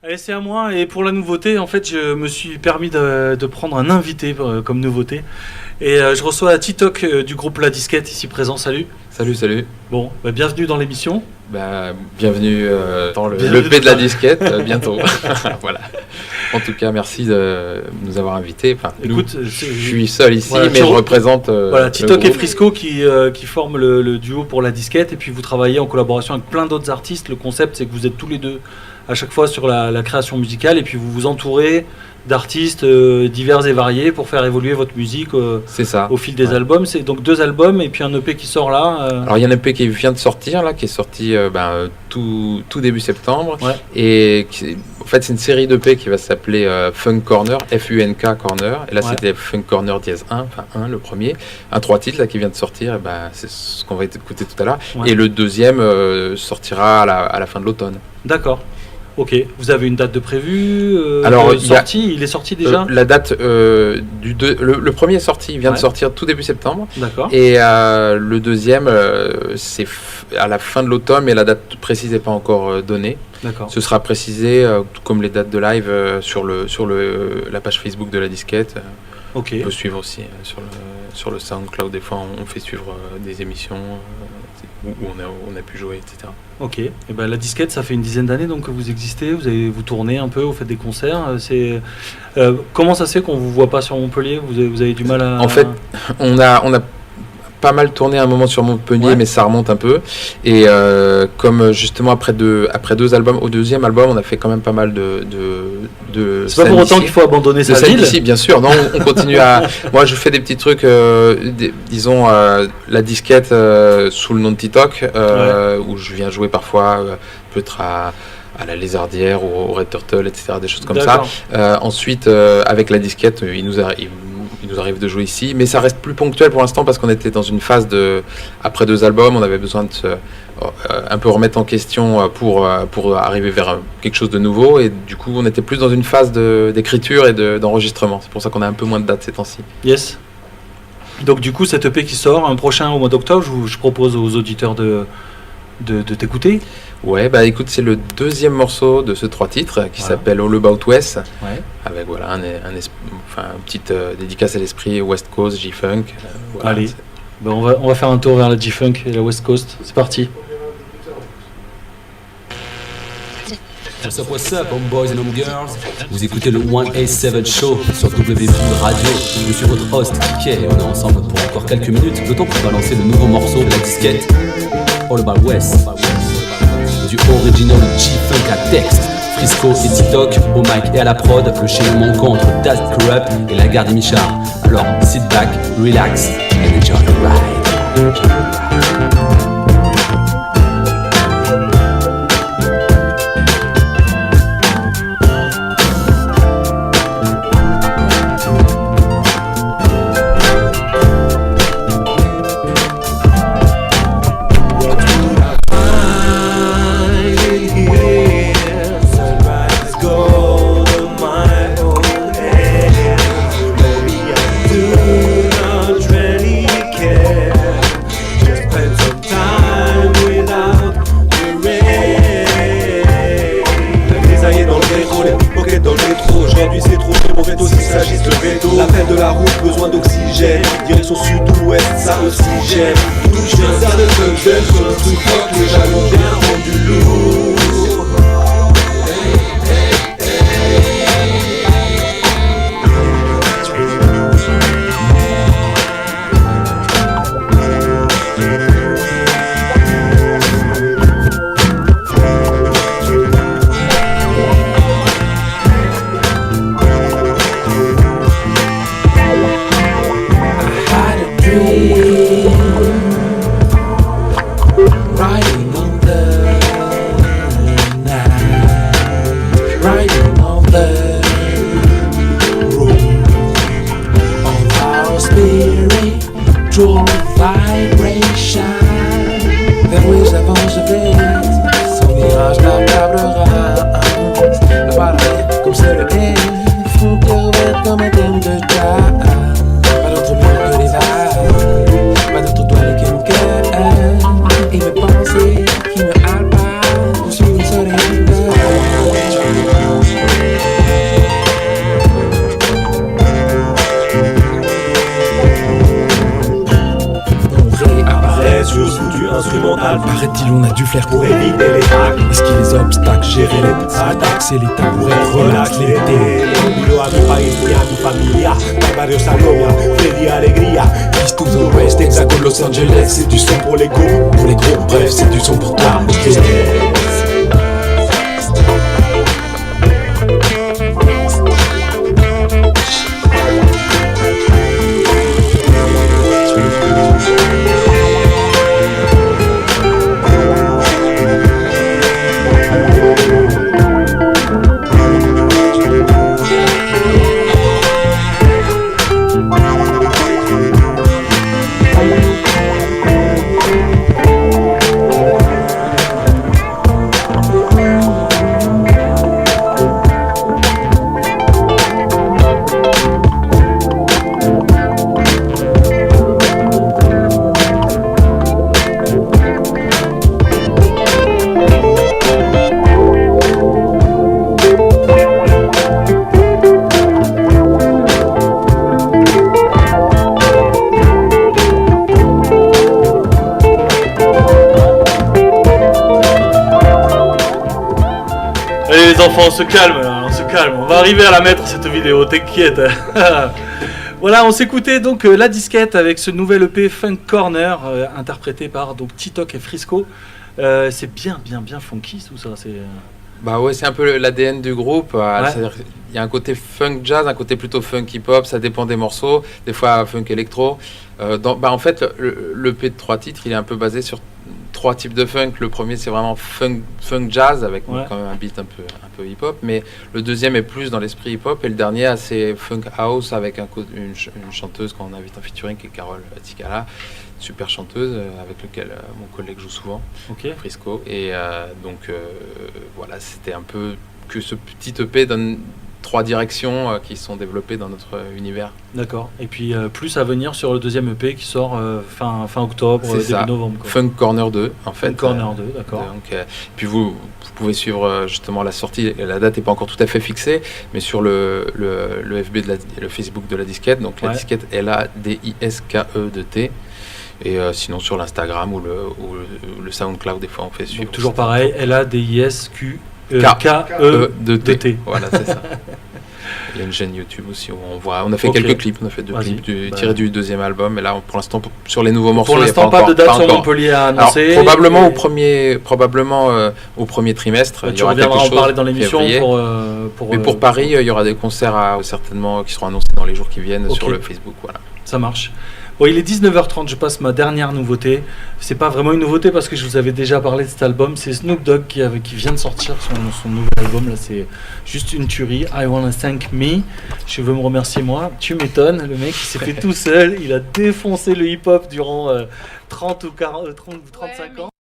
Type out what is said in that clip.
Allez, c'est à moi. Et pour la nouveauté, en fait, je me suis permis de prendre un invité comme nouveauté. Et je reçois Titok du groupe La Disquette, ici présent. Salut. Salut. Bon, bienvenue dans l'émission. Bienvenue dans le l'EP de La Disquette, bientôt. Voilà. En tout cas, merci de nous avoir invités. Enfin, écoute, je suis seul ici, voilà, mais je représente. Voilà, Titok et Frisco qui forment le duo pour La Disquette. Et puis vous travaillez en collaboration avec plein d'autres artistes. Le concept, c'est que vous êtes tous les deux à chaque fois sur la création musicale. Et puis vous vous entourez d'artistes divers et variés pour faire évoluer votre musique c'est ça, au fil des albums. C'est donc 2 albums et puis un EP qui sort là. Alors il y a un EP qui vient de sortir là, qui est sorti tout début septembre. Ouais. Et en fait c'est une série d'EP qui va s'appeler Funk Corner, F-U-N-K Corner. Et là c'était Funk Corner dièse 1, enfin 1 le premier. Un 3 titres là qui vient de sortir, c'est ce qu'on va écouter tout à l'heure. Ouais. Et le deuxième sortira à la fin de l'automne. D'accord. Ok, vous avez une date de prévu Alors, il est sorti déjà la date le premier est sorti, il vient de sortir tout début septembre. D'accord. Et le deuxième, c'est à la fin de l'automne, mais la date précise n'est pas encore donnée. D'accord. Ce sera précisé, tout comme les dates de live, sur la page Facebook de La Disquette. Ok. On peut suivre aussi sur le SoundCloud, des fois on fait suivre des émissions où on a pu jouer, etc. Ok, et La Disquette, ça fait une dizaine d'années donc que vous existez, vous tournez un peu, vous faites des concerts. Comment ça se fait qu'on vous voit pas sur Montpellier ? Vous avez du mal à... En fait, on a pas mal tourné un moment sur Montpellier, ouais. Mais ça remonte un peu. Et comme justement après deux albums, au deuxième album, on a fait quand même pas mal de c'est pas pour autant qu'il faut abandonner sa ville. Ici, bien sûr. Non, on continue à. Moi, je fais des petits trucs, disons La Disquette sous le nom de Titok, où je viens jouer parfois peut-être à la Lézardière ou au Red Turtle, etc. Des choses comme D'accord. ça. Ensuite, avec La Disquette, il nous arrive de jouer ici, mais ça reste plus ponctuel pour l'instant parce qu'on était dans une phase après 2 albums, on avait besoin de un peu remettre en question pour arriver vers quelque chose de nouveau, et du coup on était plus dans une phase d'écriture et d'enregistrement. C'est pour ça qu'on a un peu moins de dates ces temps-ci. Yes. Donc du coup cet EP qui sort, un prochain au mois d'octobre, je propose aux auditeurs de t'écouter. Ouais, écoute, c'est le deuxième morceau de ce 3 titres qui s'appelle All About West, avec voilà une petite dédicace à l'esprit West Coast, G-Funk. Voilà. Allez, on va faire un tour vers la G-Funk et la West Coast. C'est parti. What's up, homeboys and homegirls? Vous écoutez le 187 Show sur WB Radio. Je suis votre host, Kike, et on est ensemble pour encore quelques minutes, le temps pour balancer le nouveau morceau de La Disquette, All About West. Du original G-Funk à texte, Frisco et Titok au mic et à la prod, le chaînon manquant entre Daz Corrupt et Lagarde et Michard. Alors, sit back, relax, and enjoy the ride. L'appel de la route, besoin d'oxygène. Direction sud-ouest, ça aussi j'aime. Touche ça de funk, sur le truc rock, le jalon bien rendu lourd. Son mirage n'accablera. gérer les attaques, c'est l'état pour être relax l'été. Miro a mi país y a mi familia, al barrio Salomia, Freddy Alegría, East to the West, Hexagone, Los Angeles. C'est du son pour les gros, bref, c'est du son pour toi. Allez les enfants, on se calme là, on se calme. On va arriver à la mettre cette vidéo, t'inquiète. Voilà, on s'écoutait donc La Disquette avec ce nouvel EP Funk Corner interprété par donc Titok et Frisco. C'est bien funky tout ça. Bah ouais, c'est un peu l'ADN du groupe. Ouais. C'est-à-dire, il y a un côté funk jazz, un côté plutôt funk hip-hop, ça dépend des morceaux, des fois funk électro. En fait, le EP de 3 titres, il est un peu basé sur 3 types de funk. Le premier, c'est vraiment funk jazz avec quand même un beat un peu hip-hop, mais le deuxième est plus dans l'esprit hip-hop, et le dernier assez funk house avec une chanteuse qu'on invite en featuring qui est Carole Ticala, super chanteuse avec laquelle mon collègue joue souvent, Frisco, et voilà, c'était un peu que ce petit EP donne 3 directions qui sont développées dans notre univers. D'accord. Et puis plus à venir sur le deuxième EP qui sort fin octobre, début novembre. Quoi. Funk Corner 2 en fait. Funk Corner 2, d'accord. Donc, puis vous pouvez suivre justement la sortie. La date n'est pas encore tout à fait fixée, mais sur le FB le Facebook de La Disquette. Donc La Disquette LADISKE. Et sinon sur l'Instagram ou le SoundCloud, des fois on fait suivre. Donc toujours pareil, LADISQE. K-E-T. Voilà, c'est ça. Il y a une chaîne YouTube aussi où on a fait quelques clips, on a fait 2 clips tirés du deuxième album, et là pour l'instant sur les nouveaux morceaux, pour l'instant pas de date sur Montpellier à annoncer. Alors, probablement au premier trimestre, il y aura quelque chose. En parler dans l'émission mais pour Paris, il y aura des concerts certainement qui seront annoncés dans les jours qui viennent sur le Facebook, voilà. Ça marche. Bon, il est 19h30, je passe ma dernière nouveauté. C'est pas vraiment une nouveauté parce que je vous avais déjà parlé de cet album. C'est Snoop Dogg qui vient de sortir son nouvel album. Là, c'est juste une tuerie. I Wanna Thank Me. Je veux me remercier moi. Tu m'étonnes, le mec il s'est fait tout seul. Il a défoncé le hip-hop durant 30 ou 35 ans.